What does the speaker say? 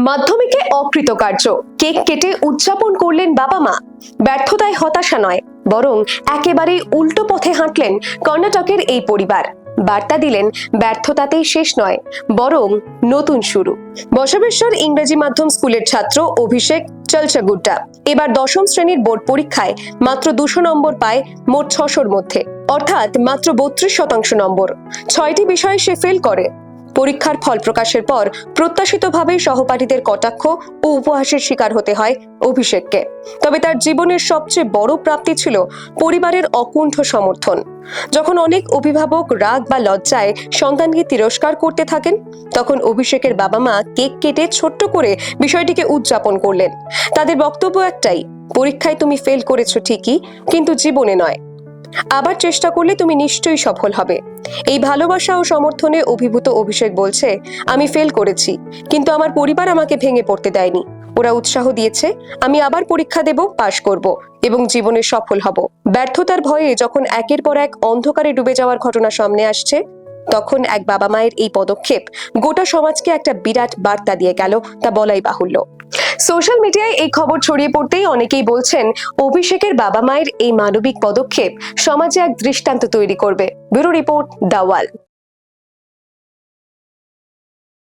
মাধ্যমিকে অকৃতকার্য, কেক কেটে উদযাপন করলেন বাবা মা। ব্যর্থতায় হতাশা নয়, বরং একেবারে উল্টো পথে হাঁটলেন কর্ণাটকের এই পরিবার। বার্তা দিলেন ব্যর্থতাতেই শেষ নয়, বরং নতুন শুরু। বসবেশ্বর ইংরেজি মাধ্যম স্কুলের ছাত্র অভিষেক চলচাগুড্ডা এবার 10ম শ্রেণীর বোর্ড পরীক্ষায় মাত্র 200 নম্বর পায় মোট 600-র মধ্যে, অর্থাৎ মাত্র 32% নম্বর। 6টি বিষয়ে সে ফেল করে। পরীক্ষার ফল প্রকাশের পর প্রত্যাশিতভাবেই সহপাঠীদের কটাক্ষ ও উপহাসের শিকার হতে হয় অভিষেককে। তবে তার জীবনের সবচেয়ে বড় প্রাপ্তি ছিল পরিবারের অকুণ্ঠ সমর্থন। যখন অনেক অভিভাবক রাগ বা লজ্জায় সন্তানকে তিরস্কার করতে থাকেন, তখন অভিষেকের বাবা মা কেক কেটে ছোট্ট করে বিষয়টিকে উদযাপন করলেন। তাদের বক্তব্য একটাই, পরীক্ষায় তুমি ফেল করেছো ঠিকই, কিন্তু জীবনে নয়। আবার চেষ্টা করলে তুমি নিশ্চয়ই সফল হবে। এই ভালোবাসা ও সমর্থনে অভিভূত অভিষেক বলছে, আমি ফেল করেছি, কিন্তু আমার পরিবার আমাকে ভেঙে পড়তে দেয়নি। ওরা উৎসাহ দিয়েছে, আমি আবার পরীক্ষা দেব, পাশ করব এবং জীবনে সফল হব। ব্যর্থতার ভয়ে যখন একের পর এক অন্ধকারে ডুবে যাওয়ার ঘটনা সামনে আসছে, তখন এক বাবা মায়ের এই পদক্ষেপ গোটা সমাজকে একটা বিরাট বার্তা দিয়ে গেল, তা বলাই বাহুল্য। সোশ্যাল মিডিয়ায় এই খবর ছড়িয়ে পড়তেই অনেকেই বলছেন, অভিষেকের বাবা মায়ের এই মানবিক পদক্ষেপ সমাজে এক দৃষ্টান্ত তৈরি করবে। Bureau report, the wall.